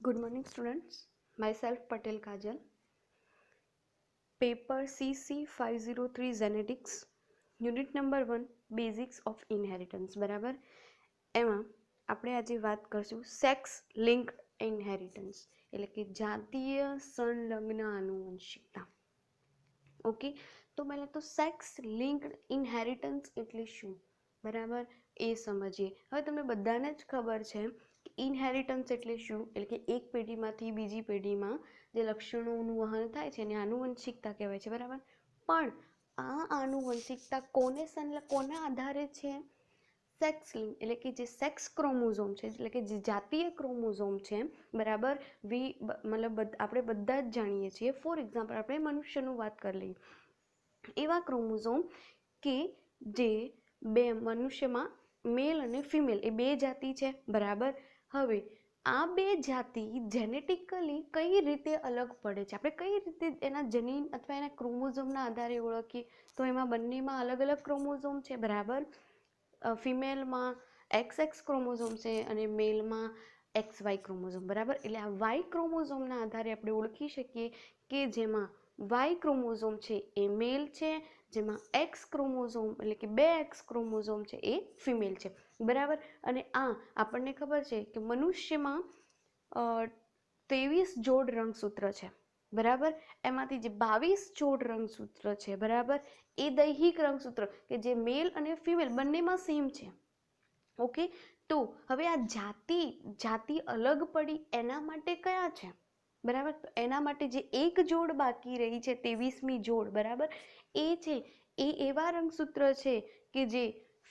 Good morning, students. Myself Patel Kajal. Paper CC 503 Genetics, Unit number 1, Basics of Inheritance. બરાબર, એમાં આપણે આજે વાત કરશું સેક્સ લિંક્ડ ઇનહેરિટન્સ, એટલે કે જાતીય સંલગ્ન આનુવંશિકતા. ઓકે, તો પહેલાં તો સેક્સ લિંક્ડ ઇનહેરિટન્સ એટલે શું, બરાબર, એ સમજીએ. હવે તમને બધાને જ ખબર છે ઇનહેરિટન્સ એટલે શું, એટલે કે એક પેઢીમાંથી બીજી પેઢીમાં જે લક્ષણોનું વહન થાય છે એને આનુવંશિકતા કહેવાય છે, બરાબર. પણ આ આનુવંશિકતા કોના આધારે છે? સેક્સ લિંક, એટલે કે જે સેક્સ ક્રોમોઝોમ છે, એટલે કે જે જાતીય ક્રોમોઝોમ છે, બરાબર. મતલબ આપણે બધા જ જાણીએ છીએ. ફોર એક્ઝામ્પલ આપણે મનુષ્યનું વાત કરી લઈએ, એવા ક્રોમોઝોમ કે જે બે મનુષ્યમાં મેલ અને ફિમેલ એ બે જાતિ છે, બરાબર. હવે આ બે જાતિ જેનેટિકલી કઈ રીતે અલગ પડે છે, આપણે કઈ રીતે એના જનીન અથવા એના ક્રોમોઝોમના આધારે ઓળખીએ, તો એમાં બંનેમાં અલગ અલગ ક્રોમોઝોમ છે, બરાબર. ફિમેલમાં XX ક્રોમોઝોમ છે અને મેલમાં XY ક્રોમોઝોમ, બરાબર. એટલે આ વાય ક્રોમોઝોમના આધારે આપણે ઓળખી શકીએ કે જેમાં વાય ક્રોમોઝોમ છે એ મેલ છે, જેમાં એક્સ ક્રોમોઝોમ એટલે કે બે એક્સ ક્રોમોઝોમ છે એ ફિમેલ છે, બરાબર. અને આ આપણને ખબર છે કે મનુષ્યમાં 23 જોડ રંગસૂત્ર છે, બરાબર. એમાંથી જે 22 જોડ રંગસૂત્ર છે, બરાબર, એ દૈહિક રંગસૂત્ર કે જે મેલ અને ફિમેલ બંનેમાં સેમ છે. ઓકે, તો હવે આ જાતિ અલગ પડી એના માટે કયા છે, બરાબર. તો એના માટે જે એક જોડ બાકી રહી છે, 23મી જોડ, બરાબર, એ છે એ એવા રંગસૂત્ર છે કે જે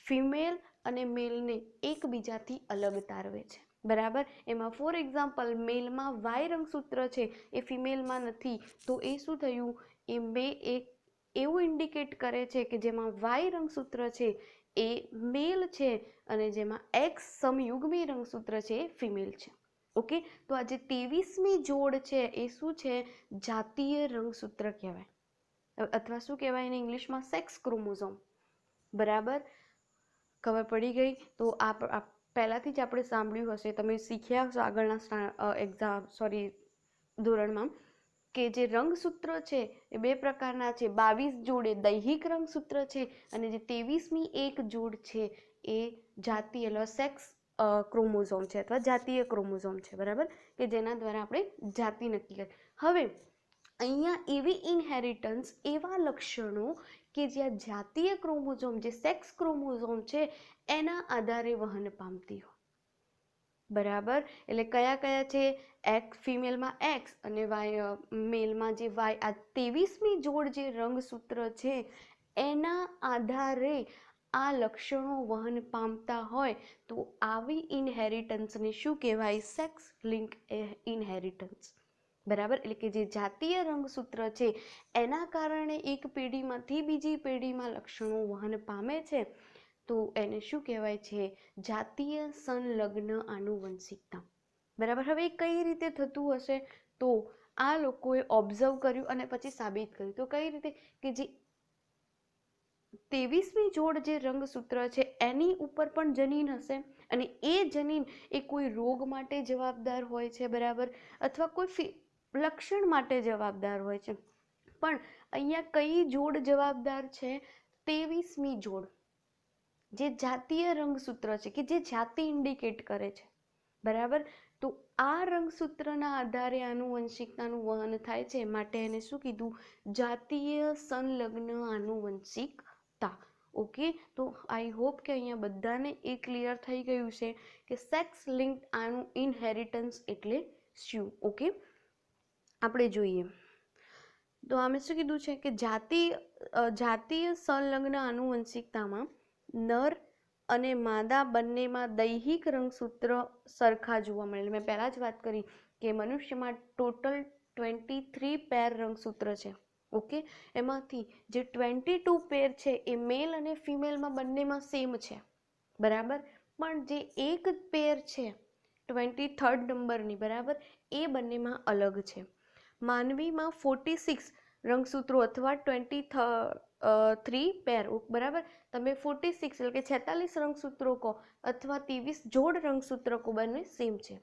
ફિમેલ અને મેલને એકબીજાથી અલગ તારવે છે, બરાબર. એમાં ફોર એક્ઝામ્પલ મેલમાં વાય રંગસૂત્ર છે એ ફિમેલમાં નથી, તો એ શું થયું, એ એવું ઇન્ડિકેટ કરે છે કે જેમાં વાય રંગસૂત્ર છે એ મેલ છે અને જેમાં એક્સ સમયુગ્મી રંગસૂત્ર છે એ ફિમેલ છે. ઓકે, તો આ જે 23મી જોડ છે એ શું છે, જાતીય રંગસૂત્ર કહેવાય, અથવા શું કહેવાય એને ઇંગ્લિશમાં સેક્સ ક્રોમોઝોમ, બરાબર. ખબર પડી ગઈ. તો આ પહેલાંથી જ આપણે સાંભળ્યું હશે, તમે શીખ્યા હશો આગળના ધોરણમાં, કે જે રંગસૂત્ર છે એ બે પ્રકારના છે. 22 જોડ એ દૈહિક રંગસૂત્ર છે અને જે 23મી એક જોડ છે એ જાતીય સેક્સ ક્રોમોઝોમ છે અથવા જાતીય ક્રોમોઝોમ છે, બરાબર, કે જેના દ્વારા આપણે જાતિ નક્કી કરી. હવે અહીંયા એવી ઇનહેરિટન્સ, એવા લક્ષણો કે જ્યાં જાતીય ક્રોમોઝોમ જે સેક્સ ક્રોમોઝોમ છે એના આધારે વહન પામતી હોય, બરાબર. એટલે કયા કયા છે? એક્સ ફિમેલમાં એક્સ અને વાય મેલમાં જે વાય. આ 23મી જોડ જે રંગસૂત્ર છે એના આધારે આ લક્ષણો વહન પામતા હોય તો આવી ઇનહેરિટન્સને શું કહેવાય? સેક્સ લિંક ઇનહેરિટન્સ, બરાબર. એટલે કે જે જાતીય રંગસૂત્ર છે એના કારણે એક પેઢીમાંથી બીજી પેઢીમાં લક્ષણો વહન પામે છે, તો એને શું કહેવાય છે? જાતીય સંલગ્ન આનુવંશિકતા, બરાબર. હવે કઈ રીતે થતું હશે? તો આ લોકોએ ઓબ્ઝર્વ કર્યું અને પછી સાબિત કર્યું. તો કઈ રીતે કે જે 23મી જોડ જે રંગસૂત્ર છે એની ઉપર પણ જનીન હશે અને એ જનીન એ કોઈ રોગ માટે જવાબદાર હોય છે, બરાબર, અથવા કોઈ લક્ષણ માટે જવાબદાર હોય છે. પણ અહીંયા કઈ જોડ જવાબદાર છે? 23મી જોડ, જે જાતીય રંગસૂત્ર છે કે જે જાતિ ઇન્ડિકેટ કરે છે, બરાબર. તો આ રંગસૂત્રના આધારે આનુવંશિકતાનું વહન થાય છે, માટે એને શું કીધું? જાતીય સંલગ્ન આનુવંશિકતા. ઓકે, તો આઈ હોપ કે અહીંયા બધાને એ ક્લિયર થઈ ગયું છે કે સેક્સ લિંક્ડ ઇનહેરિટન્સ એટલે શું. ઓકે, આપણે જોઈએ. તો અમે શું કીધું છે કે જાતીય સંલગ્ન આનુવંશિકતામાં નર અને માદા બંનેમાં દૈહિક રંગસૂત્ર સરખા જોવા મળે. મેં પહેલાં જ વાત કરી કે મનુષ્યમાં ટોટલ 23 પેર રંગસૂત્ર છે. ઓકે, એમાંથી જે 22 પેર છે એ મેલ અને ફિમેલમાં બંનેમાં સેમ છે, બરાબર. પણ જે એક પેર છે 23rd નંબરની, બરાબર, એ બંનેમાં અલગ છે. માનવીમાં 46 રંગસૂત્રો અથવા 23 પેર, બરાબર. તમે 46 એટલે કે 46 રંગસૂત્રો કહો અથવા 23 જોડ રંગસૂત્રો કહો, બંને સેમ છે.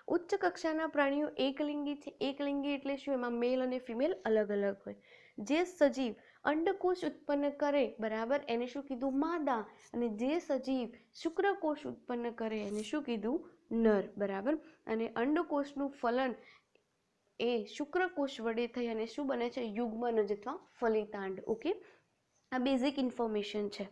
ઉચ્ચ કક્ષાના પ્રાણીઓ એકલિંગી છે. એકલિંગી એટલે શું? એમાં મેલ અને ફિમેલ અલગ અલગ હોય. જે સજીવ અંડકોશ ઉત્પન્ન કરે, બરાબર, એને શું કીધું? માદા. અને જે સજીવ શુક્રકોશ ઉત્પન્ન કરે એને શું કીધું? નર. બરાબર. અને અંડકોશનું ફલન એ શુક્રકોશ વડે થઈ અને શું બને છે? યુગ્મનજ અથવા ફલિતાંડ. ઓકે, આ બેઝિક ઇન્ફોર્મેશન છે.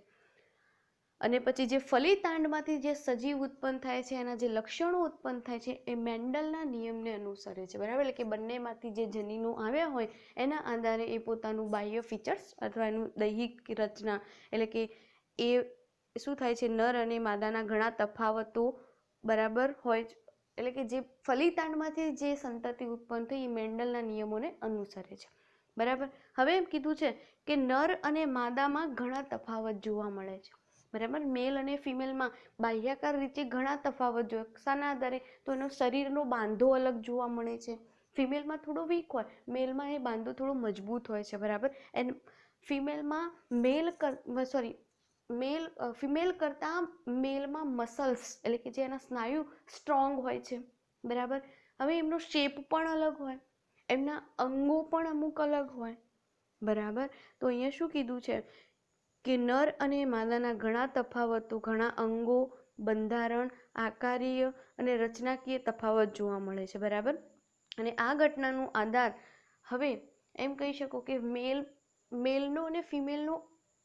અને પછી જે ફલિતાંડમાંથી જે સજીવ ઉત્પન્ન થાય છે એના જે લક્ષણો ઉત્પન્ન થાય છે એ મેન્ડલના નિયમને અનુસરે છે. બરાબર. એટલે કે બંનેમાંથી જે જનીનો આવ્યા હોય એના આધારે એ પોતાનું બાહ્ય ફીચર્સ અથવા એનું દૈહિક રચના, એટલે કે એ શું થાય છે? નર અને માદાના ઘણા તફાવતો, બરાબર, હોય. એટલે કે જે ફલિતાંડમાંથી જે સંતતિ ઉત્પન્ન થઈ એ મેન્ડલના નિયમોને અનુસરે છે. બરાબર. હવે એમ કીધું છે કે નર અને માદામાં ઘણા તફાવત જોવા મળે છે. બરાબર. મેલ અને ફિમેલમાં બાહ્યાકાર રીતે ઘણા તફાવત જોવા. શાના આધારે? તો એનો શરીરનો બાંધો અલગ જોવા મળે છે. ફિમેલમાં થોડો વીક હોય, મેલમાં એ બાંધો થોડો મજબૂત હોય છે. બરાબર. એન્ડ ફિમેલમાં ફિમેલ કરતાં મેલમાં મસલ્સ, એટલે કે જે એના સ્નાયુ સ્ટ્રોંગ હોય છે. બરાબર. હવે એમનો શેપ પણ અલગ હોય, એમના અંગો પણ અમુક અલગ હોય. બરાબર. તો અહીંયા શું કીધું છે કે નર અને માદાના ઘણા તફાવતો, ઘણા અંગો, બંધારણ, આકારીય અને રચનાકીય તફાવત જોવા મળે છે. બરાબર. અને આ ઘટનાનો આધાર, હવે એમ કહી શકો કે મેલનો અને ફિમેલનો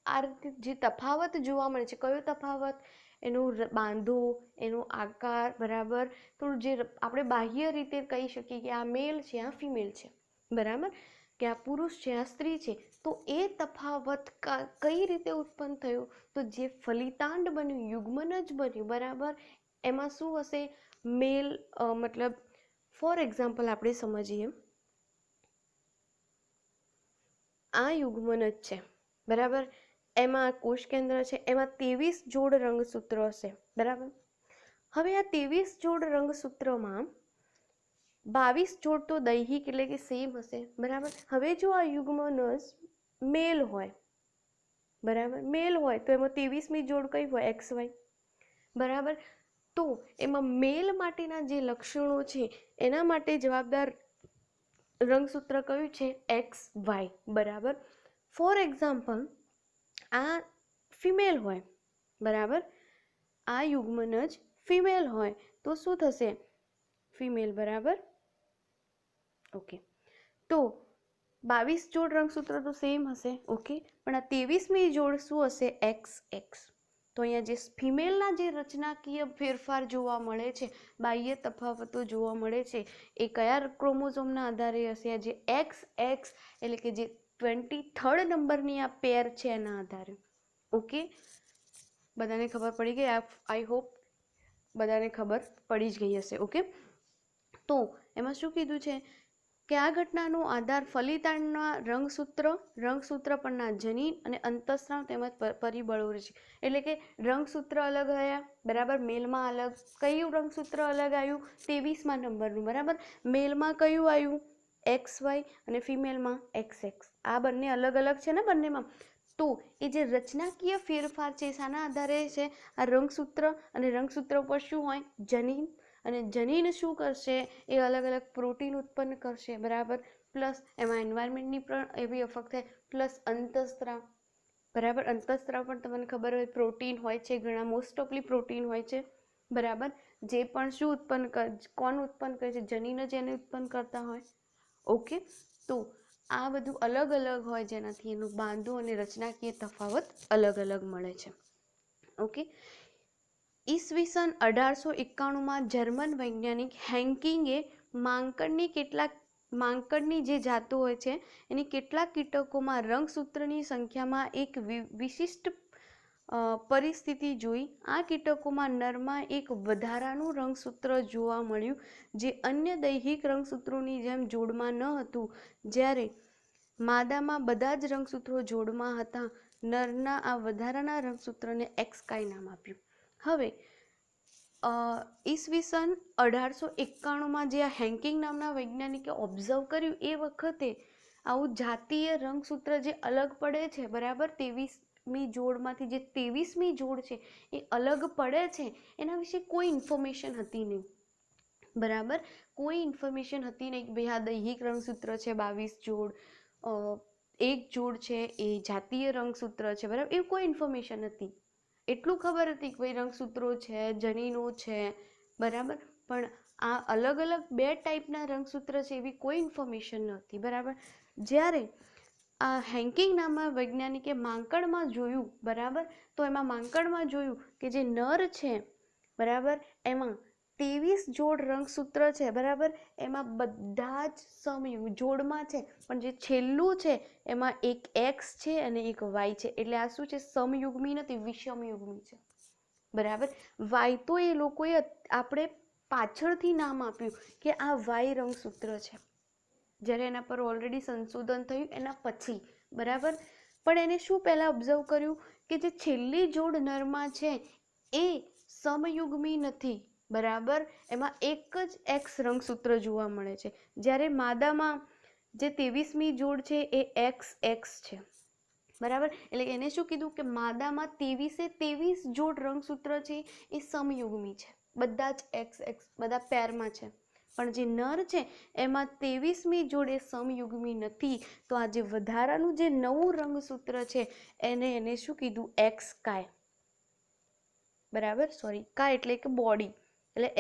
આ રીતે જે તફાવત જોવા મળે છે. કયો તફાવત? એનો બાંધો, એનો આકાર. બરાબર. તો જે આપણે બાહ્ય રીતે કહી શકીએ કે આ મેલ છે, આ ફિમેલ છે. બરાબર. કે આ પુરુષ છે, આ સ્ત્રી છે. તો એ તફાવત કઈ રીતે ઉત્પન્ન થયો? તો જે ફલિતાંડ બન્યું, યુગ્મનજ બન્યું. બરાબર. એમાં શું હશે? મેલ, મતલબ ફોર એક્ઝામ્પલ આપણે સમજીએ, આ યુગ્મનજ છે. બરાબર. એમાં કોષ કેન્દ્ર છે, એમાં 23 જોડ રંગસૂત્રો હશે. બરાબર. હવે આ 23 જોડ રંગસૂત્રમાં 22 જોડ તો દૈહિક એટલે કે સેમ હશે. બરાબર. હવે જો આ યુગ્મનજ મેલ હોય, બરાબર, મેલ હોય તો એમાં 23મી જોડ કઈ હોય? XY. બરાબર. તો એમાં મેલ માટેના જે લક્ષણો છે એના માટે જવાબદાર રંગસૂત્ર કયું છે? XY. બરાબર. ફોર એક્ઝામ્પલ, આ ફિમેલ હોય, બરાબર, આ યુગ્મનજ ફિમેલ હોય તો શું થશે? ફિમેલ. બરાબર. ઓકે. તો 22 જોડ રંગસૂત્ર તો સેમ હશે. ઓકે. પણ આ 23મી જોડ શું હશે? XX. તો અહીંયા જે ફિમેલના જે રચનાકીય ફેરફાર જોવા મળે છે, બાહ્ય તફાવતો જોવા મળે છે, એ કયા ક્રોમોઝોમના આધારે હશે? આ જે XX, એટલે કે જે 23rd નંબરની આ પેર છે એના આધારે. ઓકે. બધાને ખબર પડી ગઈ? આઈ હોપ બધાને ખબર પડી જ ગઈ હશે. ઓકે. તો એમાં શું કીધું છે કે આ ઘટનાનો આધાર ફલિતાંડના રંગસૂત્ર પરના જનીન અને અંતઃસ્રાવ તેમજ પરિબળો છે. એટલે કે રંગસૂત્ર અલગ આવ્યા. બરાબર. મેલમાં અલગ. કયું રંગસૂત્ર અલગ આવ્યું? 23મા નંબરનું. બરાબર. મેલમાં કયું આવ્યું? XY અને ફિમેલમાં XX. આ બંને અલગ અલગ છે ને બંનેમાં. તો એ જે રચનાકીય ફેરફાર છે શાના આધારે છે? આ રંગસૂત્ર. અને રંગસૂત્ર પર શું હોય? જનીન. અને જનીન શું કરશે? એ અલગ અલગ પ્રોટીન ઉત્પન્ન કરશે. બરાબર. પ્લસ એમાં એન્વાયરમેન્ટની પણ એવી અફેક્ટ થાય. પ્લસ અંતઃસ્ત્રાવ. બરાબર. અંતઃસ્ત્રાવ પણ તમને ખબર હોય પ્રોટીન હોય છે, ઘણા મોસ્ટ ઓફલી પ્રોટીન હોય છે. બરાબર. જે પણ શું કોણ ઉત્પન્ન કરે છે? જનીન જ એને ઉત્પન્ન કરતા હોય. ઓકે. તો આ બધું અલગ અલગ હોય જેનાથી એનું બાંધો અને રચનાકીય તફાવત અલગ અલગ મળે છે. ઓકે. ઈસવીસન 1891માં જર્મન વૈજ્ઞાનિક હેન્કિંગે માંકડની જે જાતો હોય છે એની કેટલાક કીટકોમાં રંગસૂત્રની સંખ્યામાં એક વિશિષ્ટ પરિસ્થિતિ જોઈ. આ કીટકોમાં નરમાં એક વધારાનું રંગસૂત્ર જોવા મળ્યું જે અન્ય દૈહિક રંગસૂત્રોની જેમ જોડમાં ન હતું. જ્યારે માદામાં બધા જ રંગસૂત્રો જોડમાં હતા. નરના આ વધારાના રંગસૂત્રને XY નામ આપ્યું. હવે ઈસવીસન 1891માં જે આ હેન્કિંગ નામના વૈજ્ઞાનિકે ઓબ્ઝર્વ કર્યું એ વખતે આવું જાતીય રંગસૂત્ર જે અલગ પડે છે, બરાબર, 23મી જોડમાંથી જે 23મી જોડ છે એ અલગ પડે છે એના વિશે કોઈ ઇન્ફોર્મેશન હતી નહીં. બરાબર. કોઈ ઇન્ફોર્મેશન હતી નહીં કે ભાઈ આ દૈહિક રંગસૂત્ર છે 22 જોડ, એક જોડ છે એ જાતીય રંગસૂત્ર છે, બરાબર. એવું કોઈ ઇન્ફોર્મેશન હતી. એટલું ખબર હતી કે ભાઈ રંગસૂત્રો છે, જનીનો છે, બરાબર. પણ આ અલગ અલગ 2 ટાઈપના રંગસૂત્ર છે એવી કોઈ ઇન્ફોર્મેશન નહોતી, બરાબર. જ્યારે આ હેન્કિંગ નામના વૈજ્ઞાનિકે માંકડમાં જોયું, બરાબર, તો એમાં માંકડમાં જોયું કે જે નર છે, બરાબર, એમાં 23 જોડ રંગસૂત્ર છે, બરાબર. એમાં બધા જ સમયુગ જોડમાં છે, પણ જે છેલ્લું છે એમાં એક એક્સ છે અને એક વાય છે. એટલે આ શું છે? સમયુગ્મી નથી, વિષમયુગ્મી છે, બરાબર. વાય તો એ લોકોએ આપણે પાછળથી નામ આપ્યું કે આ વાય રંગસૂત્ર છે, જ્યારે એના પર ઓલરેડી સંશોધન થયું એના પછી, બરાબર. પણ એને શું પહેલાં ઓબ્ઝર્વ કર્યું કે જે છેલ્લી જોડ નરમાં છે એ સમયુગ્મી નથી, બરાબર. એમાં એક જ એક્સ રંગસૂત્ર જોવા મળે છે, જ્યારે માદામાં જે 23મી જોડ છે એ એક્સ એક્સ છે, બરાબર. એટલે એને શું કીધું કે માદામાં 23 જોડ રંગસૂત્ર છે એ સમયુગ્મી છે, બધા જ એક્સ એક્સ બધા પેરમાં છે. પણ જે નર છે એમાં 23મી જોડ એ સમયુગ્મી નથી. તો આ જે વધારાનું જે નવું રંગસૂત્ર છે એને શું કીધું? એક્સ કાય, બરાબર. સોરી, કાય એટલે કે બોડી, એટલે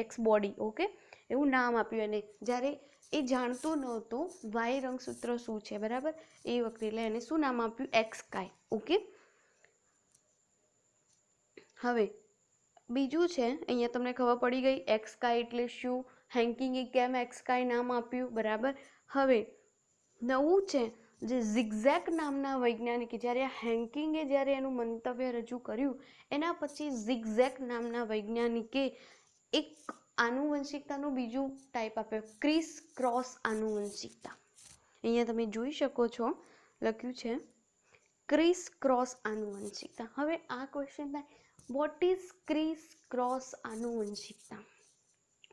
એક્સ બોડી, ઓકે, એવું નામ આપ્યું એને. જ્યારે એ જાણતો નહોતો વાય રંગસૂત્ર શું છે, બરાબર, એ વખતે. એટલે એને શું નામ આપ્યું? એક્સ કાય, ઓકે. હવે બીજું છે, અહીંયા તમને ખબર પડી ગઈ એક્સ કાય એટલે શું, હેન્કિંગે કેમ એક્સ કાય નામ આપ્યું, બરાબર. હવે નવું છે જે ઝિગઝેક નામના વૈજ્ઞાનિકે, જ્યારે હેન્કિંગે જ્યારે એનું મંતવ્ય રજૂ કર્યું એના પછી ઝિગઝેક નામના વૈજ્ઞાનિકે એક આનુવંશિકતાનું બીજું ટાઈપ આપ્યો, ક્રિસ ક્રોસ આનુવંશિકતા. અહીંયા તમે જોઈ શકો છો લખ્યું છે ક્રિસ ક્રોસ આનુવંશિકતા. હવે આ ક્વેશ્ચન થાય, વોટ ઇઝ ક્રિસ ક્રોસ આનુવંશિકતા?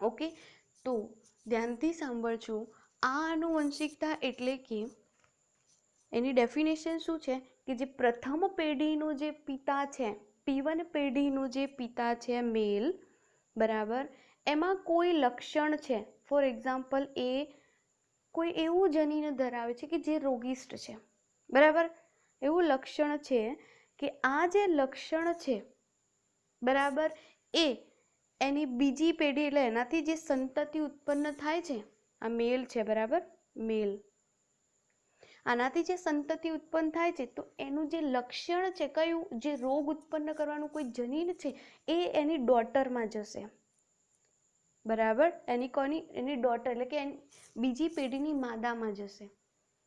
ઓકે, તો ધ્યાનથી સાંભળજો. આ આનુવંશિકતા એટલે કે એની ડેફિનેશન શું છે કે જે પ્રથમ પેઢીનો જે પિતા છે, P1 પેઢીનો જે પિતા છે મેલ, બરાબર, એમાં કોઈ લક્ષણ છે, ફોર એક્ઝામ્પલ એ કોઈ એવું જનીન ધરાવે છે કે જે રોગિષ્ટ છે, બરાબર. એવું લક્ષણ છે કે આ જે લક્ષણ છે, બરાબર, એ એની બીજી પેઢી, એટલે એનાથી જે સંતતિ ઉત્પન્ન થાય છે, આ મેલ છે, બરાબર, મેલ, આનાથી જે સંતતિ ઉત્પન્ન થાય છે તો એનું જે લક્ષણ છે કયું, જે રોગ ઉત્પન્ન કરવાનું કોઈ જનીન છે એ એની ડોટરમાં જશે, બરાબર. એની ડોટર એટલે કે બીજી પેઢીની માદામાં જશે,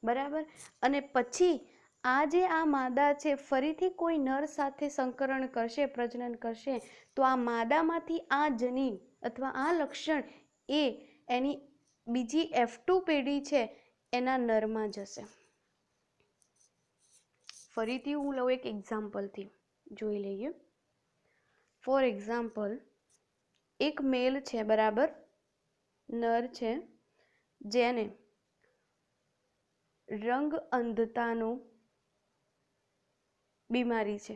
બરાબર. અને પછી આ માદા છે ફરીથી કોઈ નર સાથે સંકરણ કરશે, પ્રજનન કરશે, તો આ માદામાંથી આ જનીન અથવા આ લક્ષણ એ એની બીજી F2 પેઢી છે એના નરમાં જશે. ફરીથી હું લઉં એક એક્ઝામ્પલથી જોઈ લઈએ. ફોર એક્ઝામ્પલ, એક મેલ છે, બરાબર, નર છે, જેને રંગ અંધતાનો બીમારી છે,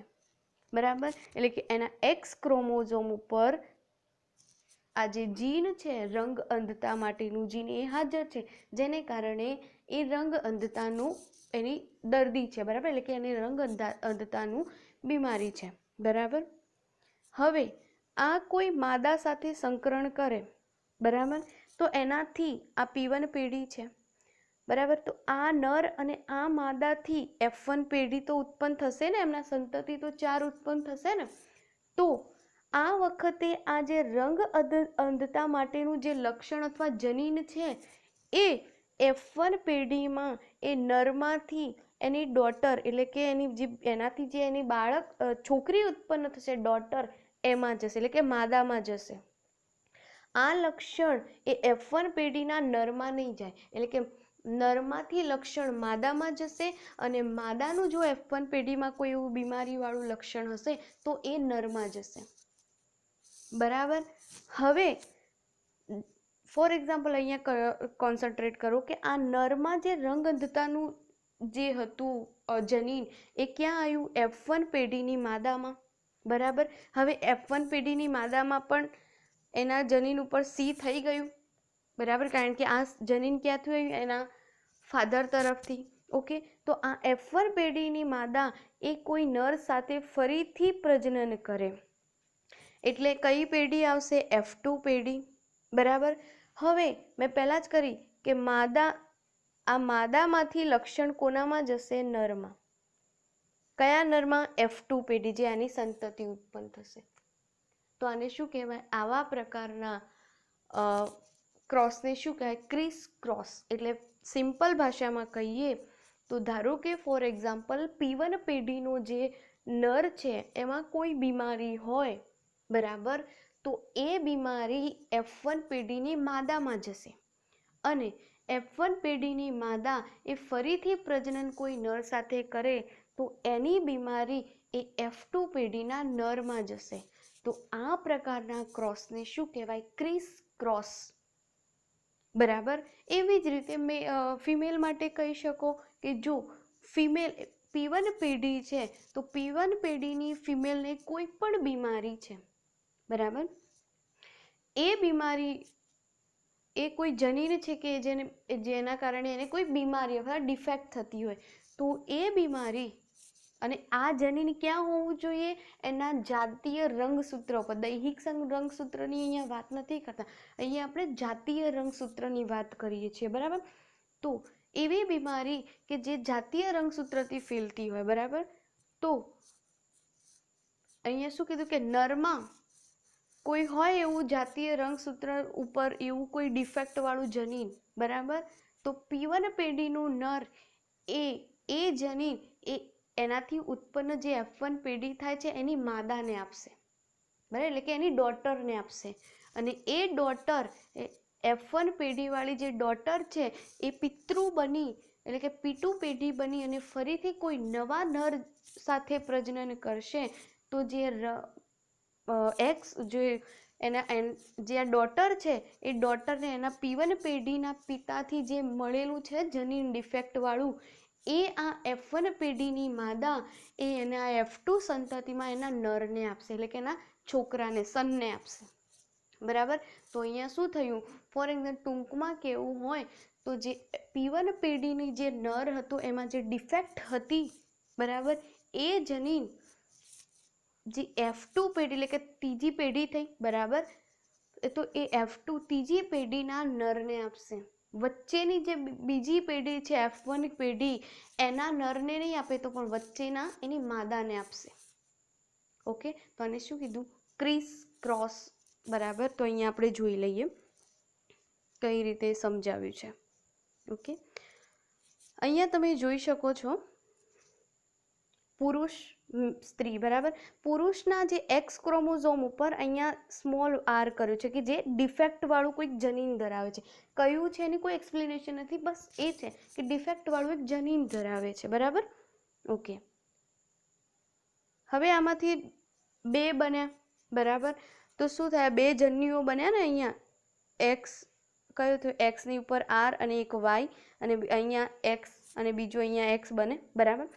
બરાબર. એટલે કે એના એક્સ ક્રોમોઝોમ ઉપર આ જે જીન છે રંગ અંધતા માટેનું જીન એ હાજર છે, જેને કારણે એ રંગ અંધતાનું એની દર્દી છે, બરાબર. એટલે કે એને રંગ અંધતાનું બીમારી છે, બરાબર. હવે આ કોઈ માદા સાથે સંકરણ કરે, બરાબર, તો એનાથી આ P1 પેઢી છે, બરાબર, તો આ નર અને આ માદાથી F1 પેઢી તો ઉત્પન્ન થશે ને, એમના સંતતિ તો 4 ઉત્પન્ન થશે ને. તો આ વખતે આ જે રંગ અંધતા માટેનું જે લક્ષણ અથવા જનીન છે એ F1 પેઢીમાં એ નરમાંથી એની ડોટર, એટલે કે એનાથી જે એની બાળક છોકરી ઉત્પન્ન થશે, ડોટર, એમાં જશે, એટલે કે માદામાં જશે. આ લક્ષણ એ F1 પેઢીના નરમાં નહીં જાય, એટલે કે નરમાંથી લક્ષણ માદામાં જશે અને માદાનું જો F1 પેઢીમાં કોઈ એવું બીમારીવાળું લક્ષણ હશે તો એ નરમાં જશે, બરાબર. હવે ફોર એક્ઝામ્પલ અહીંયા કોન્સન્ટ્રેટ કરો કે આ નરમાં જે રંગ અંધતાનું જે હતું જનીન એ ક્યાં આવ્યું? F1 પેઢીની માદામાં, બરાબર. હવે F1 પેઢીની માદામાં પણ એના જનીન ઉપર સી થઈ ગયું, બરાબર, કારણ કે આ જનીન ક્યાંથી આવ્યું? એના ફાધર તરફથી. ઓકે, તો આ F1 પેઢીની માદા એ કોઈ નર સાથે ફરીથી પ્રજનન કરે એટલે કઈ પેઢી આવશે? F2 પેઢી, બરાબર. હવે મેં પહેલાં જ કરી કે આ માદામાંથી લક્ષણ કોનામાં જશે? નરમાં. કયા નરમાં? F2 પેઢી, જે આની સંતતિ ઉત્પન્ન થશે. તો આને શું કહેવાય? આવા પ્રકારના ક્રોસને શું કહેવાય? Chris cross. એટલે સિમ્પલ ભાષામાં કહીએ તો ધારો કે ફોર એક્ઝામ્પલ P1 પેઢીનો જે નર છે એમાં કોઈ બીમારી હોય, બરાબર, તો એ બીમારી F1 પેઢીની માદામાં જશે અને F1 પેઢીની માદા એ ફરીથી પ્રજનન કોઈ નર સાથે કરે તો એની બીમારી એ F2 પેઢીના નરમાં જશે. તો આ પ્રકારના ક્રોસને શું કહેવાય? ક્રિસ ક્રોસ, બરાબર. એવી જ રીતે ફિમેલ માટે કહી શકો કે જો ફિમેલ P1 પેઢી છે તો P1 પેઢીની ફિમેલને કોઈ પણ બીમારી છે, બરાબર, એ બીમારી એ કોઈ જનીન છે કે જેના કારણે એને કોઈ બીમારી અથવા ડિફેક્ટ થતી હોય, તો એ બીમારી અને આ જનીન ક્યાં હોવું જોઈએ? એના જાતીય રંગસૂત્ર પર. દૈહિક રંગસૂત્રની અહીંયા વાત નથી કરતા, અહીંયા આપણે જાતીય રંગસૂત્રની વાત કરીએ છીએ, બરાબર. તો એવી બીમારી કે જે જાતીય રંગસૂત્રથી ફેલતી હોય, બરાબર, તો અહીંયા શું કીધું કે નરમાં કોઈ હોય એવું જાતીય રંગસૂત્ર ઉપર એવું કોઈ ડિફેક્ટવાળું જનીન, બરાબર, તો P1 પેઢીનું નર એ જનીન એનાથી ઉત્પન્ન જે F1 પેઢી થાય છે એની માદાને આપશે, બરાબર, એટલે કે એની ડોટરને આપશે. અને એ ડોટર F1 પેઢીવાળી જે ડોટર છે એ પિતૃ બની એટલે કે P2 પેઢી બની અને ફરીથી કોઈ નવા નર સાથે પ્રજનન કરશે તો જે જે આ ડોટર છે એ ડોટરને એના P1 પેઢીના પિતાથી જે મળેલું છે જનીન ડિફેક્ટવાળું એ આ F1 પેઢીની માદા એ એના F2 સંતતિમાં એના નરને આપશે, એટલે કે એના છોકરાને, સનને આપશે, બરાબર. તો અહીંયા શું થયું? ફોર એક્ઝામ્પલ ટૂંકમાં કેવું હોય તો જે P1 પેઢીની જે નર હતો એમાં જે ડિફેક્ટ હતી, બરાબર, એ જનીન જે F2 પેઢી એટલે કે ત્રીજી પેઢી થઈ, બરાબર, તો એ F2 ત્રીજી પેઢીના નરને આપશે. વચ્ચેની જે બીજી પેઢી છે F1 પેઢી એના નરને નહીં આપે તો પણ વચ્ચેના એની માદાને આપશે. ઓકે, તો આને શું કીધું? ક્રિસ ક્રોસ, બરાબર. તો અહીંયા આપણે જોઈ લઈએ કઈ રીતે સમજાવ્યું છે. ઓકે, અહીંયા તમે જોઈ શકો છો પુરુષ સ્ત્રી, બરાબર. પુરુષના જે X ક્રોમોઝોમ ઉપર અહીંયા સ્મોલ r કર્યું છે કે જે ડિફેક્ટવાળું કોઈક જનીન ધરાવે છે. કયું છે એની કોઈ એક્સપ્લેનેશન નથી, બસ એ છે કે ડિફેક્ટવાળું એક જનીન ધરાવે છે, બરાબર. ઓકે, હવે આમાંથી બે બન્યા, બરાબર. તો શું થયા? બે જન્યુઓ બન્યા ને અહીંયા. X કયું થયું? X ની ઉપર R અને એક Y અને અહીંયા X અને બીજું અહીંયા X બને, બરાબર.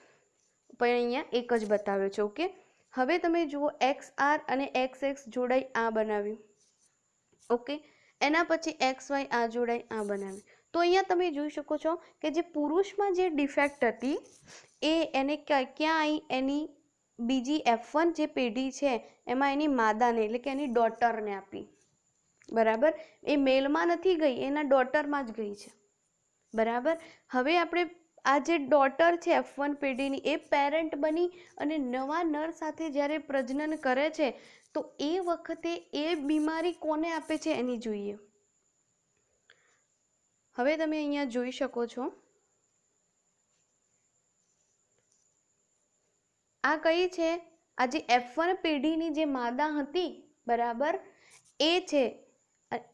પણ અહીંયા એક જ બતાવ્યો છે. ઓકે, હવે તમે જુઓ XR અને XX જોડાઈ આ બનાવ્યું. ઓકે, એના પછી XY આ જોડાઈ આ બનાવ્યું. તો અહીંયા તમે જોઈ શકો છો કે જે પુરુષમાં જે ડિફેક્ટ હતી એને ક્યાં આવી? એની બીજી F1 જે પેઢી છે એમાં એની માદાને એટલે કે એની ડોટરને આપી, બરાબર. એ મેલમાં નથી ગઈ, એના ડોટરમાં જ ગઈ છે, બરાબર. હવે આપણે આ જે ડોટર છે F1 પેઢીની એ પેરેન્ટ બની અને નવા નર સાથે જ્યારે પ્રજનન કરે છે તો એ વખતે એ બીમારી કોને આપે છે એની જોઈએ. હવે તમે અહીંયા જોઈ શકો છો આ કઈ છે? આ જે F1 પેઢીની જે માદા હતી, બરાબર, એ છે.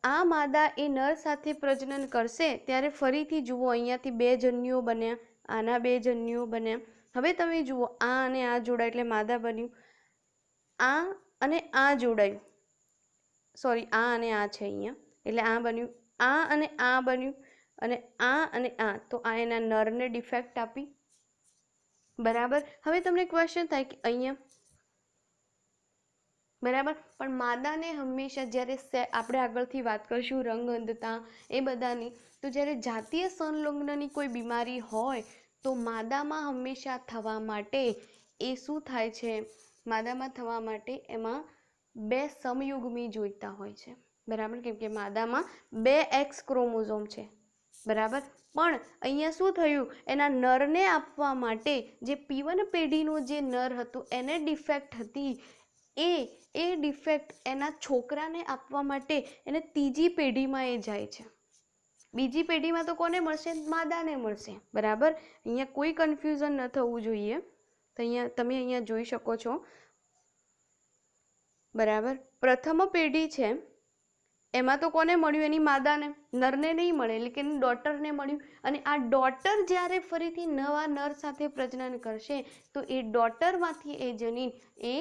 આ માદા એ નર સાથે પ્રજનન કરશે ત્યારે ફરીથી જુઓ અહીંયાથી બે જન્યુઓ બન્યા, આના બે જન્યુઓ બન્યા. હવે તમે જુઓ આ અને આ જોડાય એટલે માદા બન્યું, આ અને આ જોડાયું, સોરી આ અને આ છે અહીંયા એટલે આ બન્યું, આ અને આ બન્યું અને આ, તો આ એના નરને ડિફેક્ટ આપી, બરાબર. હવે તમને ક્વેશ્ચન થાય કે અહીંયા બરાબર. પણ માદાને હંમેશા જ્યારે આપણે આગળથી વાત કરીશું રંગ અંધતા એ બધાની, તો જ્યારે જાતીય સંલગ્નની કોઈ બીમારી હોય તો માદામાં હંમેશા થવા માટે એ શું થાય છે, માદામાં થવા માટે એમાં 2 સમયુગ્મી જોઈતા હોય છે. બરાબર, કેમ કે માદામાં 2 X ક્રોમોઝોમ છે. બરાબર. પણ અહીંયા શું થયું, એના નરને આપવા માટે જે P1 પેઢીનો જે નર હતો એને ડિફેક્ટ હતી, એ ડિફેક્ટ એના છોકરાને આપવા માટે એને ત્રીજી પેઢીમાં એ જાય છે. બીજી પેઢીમાં તો કોને મળશે, માદાને મળશે. બરાબર. અહીંયા કોઈ કન્ફ્યુઝન ન થવું જોઈએ. તો તમે અહીંયા જોઈ શકો છો. બરાબર. પ્રથમ પેઢી છે એમાં તો કોને મળ્યું, એની માદાને, નરને નહીં મળે, એટલે કે એની ડોટરને મળ્યું. અને આ ડોટર જ્યારે ફરીથી નવા નર સાથે પ્રજનન કરશે તો એ ડોટરમાંથી એ જનીન એ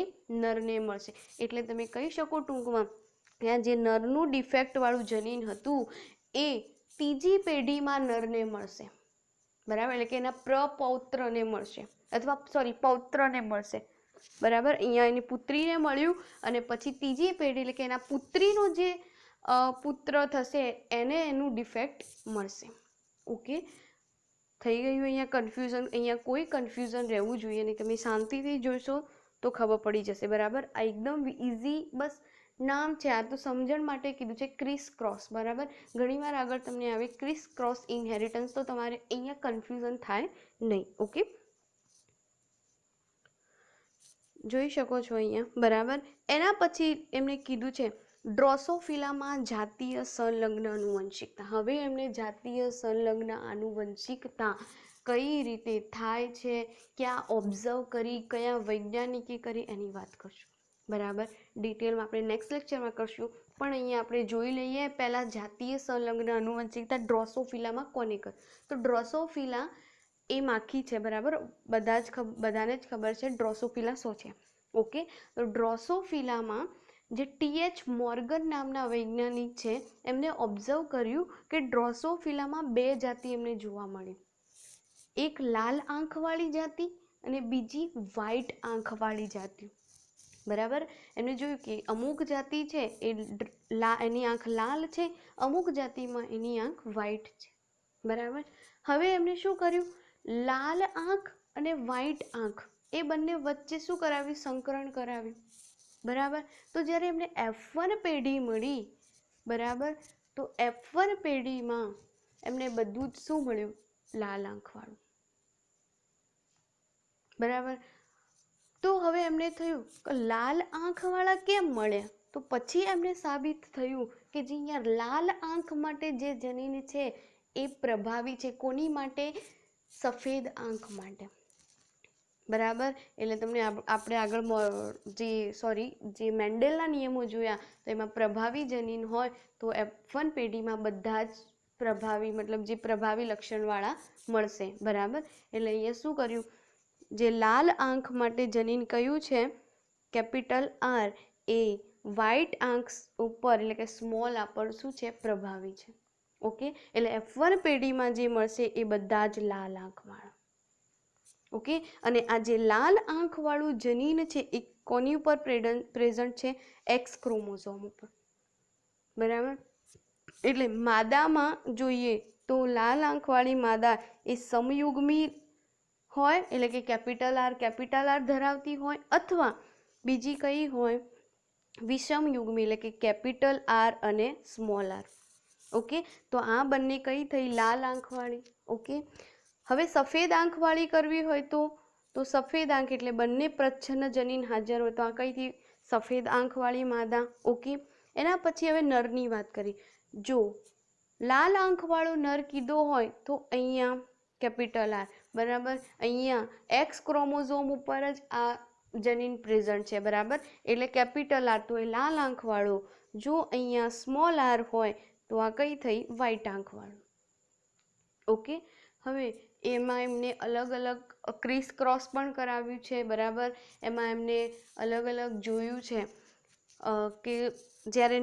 નરને મળશે. એટલે તમે કહી શકો ટૂંકમાં ત્યાં જે નરનું ડિફેક્ટવાળું જનીન હતું એ ત્રીજી પેઢીમાં નરને મળશે. બરાબર, એટલે કે એના પ્રપૌત્રને મળશે, અથવા સોરી પૌત્રને મળશે. બરાબર. અહીંયા એની પુત્રીને મળ્યું અને પછી ત્રીજી પેઢી એટલે કે એના પુત્રીનો જે પુત્ર થશે એને એનું ડિફેક્ટ મળશે. ઓકે, થઈ ગયું અહીંયા કન્ફ્યુઝન. અહીંયા કોઈ કન્ફ્યુઝન રહેવું જોઈએ નહીં. તમે શાંતિથી જોશો તો ખબર પડી જશે. બરાબર. આ એકદમ ઇઝી, બસ નામ છે, આ તો સમજણ માટે કીધું છે. Criss cross. બરાબર. ઘણીવાર આગળ તમને આવે ક્રિસ ક્રોસ ઇનહેરિટન્સ, તો તમારે અહીંયા કન્ફ્યુઝન થાય નહીં. ઓકે, જોઈ શકો છો અહીંયા. બરાબર. એના પછી એમણે કીધું છે ડ્રોસોફિલામાં જાતીય સંલગ્ન આનુવંશિકતા. હવે એમને જાતીય સંલગ્ન આનુવંશિકતા કઈ રીતે થાય છે, ક્યાં ઓબ્ઝર્વ કરી, કયા વૈજ્ઞાનિકે કરી, એની વાત કરશું. બરાબર. ડિટેલમાં આપણે નેક્સ્ટ લેક્ચરમાં કરશું. પણ અહીંયા આપણે જોઈ લઈએ પહેલાં જાતીય સંલગ્ન આનુવંશિકતા ડ્રોસોફિલામાં કોને કર. તો ડ્રોસોફિલા એ માખી છે. બરાબર. બધાને જ ખબર છે ડ્રોસોફિલા શું છે. ઓકે, તો ડ્રોસોફિલામાં જે TH મોર્ગન નામના વૈજ્ઞાનિક છે એમને ઓબ્ઝર્વ કર્યું કે ડ્રોસોફિલામાં 2 જાતિ એમને જોવા મળી. એક લાલ આંખવાળી જાતિ અને બીજી વ્હાઇટ આંખવાળી જાતિ. બરાબર. એમને જોયું કે અમુક જાતિ છે એની આંખ લાલ છે, અમુક જાતિમાં એની આંખ વ્હાઇટ છે. બરાબર. હવે એમને શું કર્યું, લાલ આંખ અને વ્હાઇટ આંખ એ બંને વચ્ચે શું કરાવ્યું, સંકરણ કરાવ્યું. બરાબર. તો જ્યારે એમને F1 પેઢી મળી, બરાબર, તો F1 પેઢીમાં એમને બધું જ શું મળ્યું, લાલ આંખવાળું. બરાબર. તો હવે એમને થયું કે લાલ આંખવાળા કેમ મળ્યા, તો પછી એમને સાબિત થયું કે જે અહીંયા લાલ આંખ માટે જે જનીન છે એ પ્રભાવી છે. કોની માટે, સફેદ આંખ માટે. બરાબર. એટલે તમને આપણે આગળ જે મેન્ડેલના નિયમો જોયા તો એમાં પ્રભાવી જનીન હોય તો F1 પેઢીમાં બધા જ પ્રભાવી, મતલબ જે પ્રભાવી લક્ષણવાળા મળશે. બરાબર. એટલે અહીંયા શું કર્યું, જે લાલ આંખ માટે જનીન કયું છે, કેપિટલ R, એ વ્હાઇટ આંખ ઉપર એટલે કે સ્મોલ આ પર શું છે, પ્રભાવી છે. ઓકે, એટલે F1 પેઢીમાં જે મળશે એ બધા જ લાલ આંખવાળા. ઓકે, અને આ જે લાલ આંખવાળું જનીન છે એ કોની ઉપર પ્રેઝન્ટ છે, X ક્રોમોઝોમ ઉપર. બરાબર. એટલે માદામાં જોઈએ તો લાલ આંખવાળી માદા એ સમયુગ્મી હોય, એટલે કે કેપિટલ R ધરાવતી હોય, અથવા બીજી કઈ હોય, વિષમયુગ્મી, એટલે કે કેપિટલ R અને સ્મોલ r. ઓકે, તો આ બંને કઈ થઈ, લાલ આંખવાળી. ઓકે, હવે સફેદ આંખવાળી કરવી હોય તો સફેદ આંખ એટલે બંને પ્રચ્છન્ન જનીન હાજર હોય તો આ કઈ થઈ, સફેદ આંખવાળી માદા. ઓકે, એના પછી હવે નરની વાત કરી. જો લાલ આંખવાળો નર કીધો હોય તો અહીંયા કેપિટલ R. બરાબર. અહીંયા X ક્રોમોઝોમ ઉપર જ આ જનીન પ્રેઝન્ટ છે. બરાબર. એટલે કેપિટલ R તો એ લાલ આંખવાળો. જો અહીંયા સ્મોલ r હોય તો આ કઈ થઈ, વ્હાઇટ આંખવાળો. ઓકે, હવે એમાં એમને અલગ અલગ ક્રિસ ક્રોસ પણ કરાવ્યું છે. બરાબર. એમાં એમને અલગ અલગ જોયું છે કે જ્યારે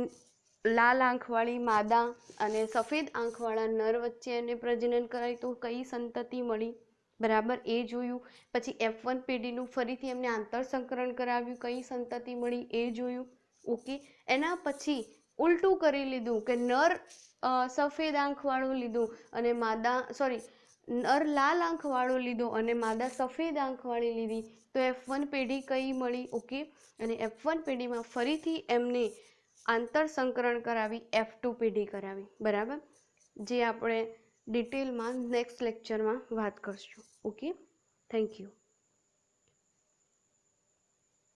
લાલ આંખવાળી માદા અને સફેદ આંખવાળા નર વચ્ચે એને પ્રજનન કરાય તો કઈ સંતતિ મળી. બરાબર, એ જોયું. પછી F1 પેઢીનું ફરીથી એમને આંતરસંકરણ કરાવ્યું, કઈ સંતતિ મળી એ જોયું. ઓકે, એના પછી ઉલટું કરી લીધું કે નર સફેદ આંખવાળું લીધું અને માદા નર લાલ આંખવાળો લીધો અને માદા સફેદ આંખવાળી લીધી. તો F1 પેઢી કઈ મળી. ઓકે, અને F1 પેઢીમાં ફરીથી એમને આંતરસંકરણ કરાવી, F2 પેઢી કરાવી. બરાબર, જે આપણે ડિટેલમાં નેક્સ્ટ લેક્ચરમાં વાત કરશું. Okay, thank you.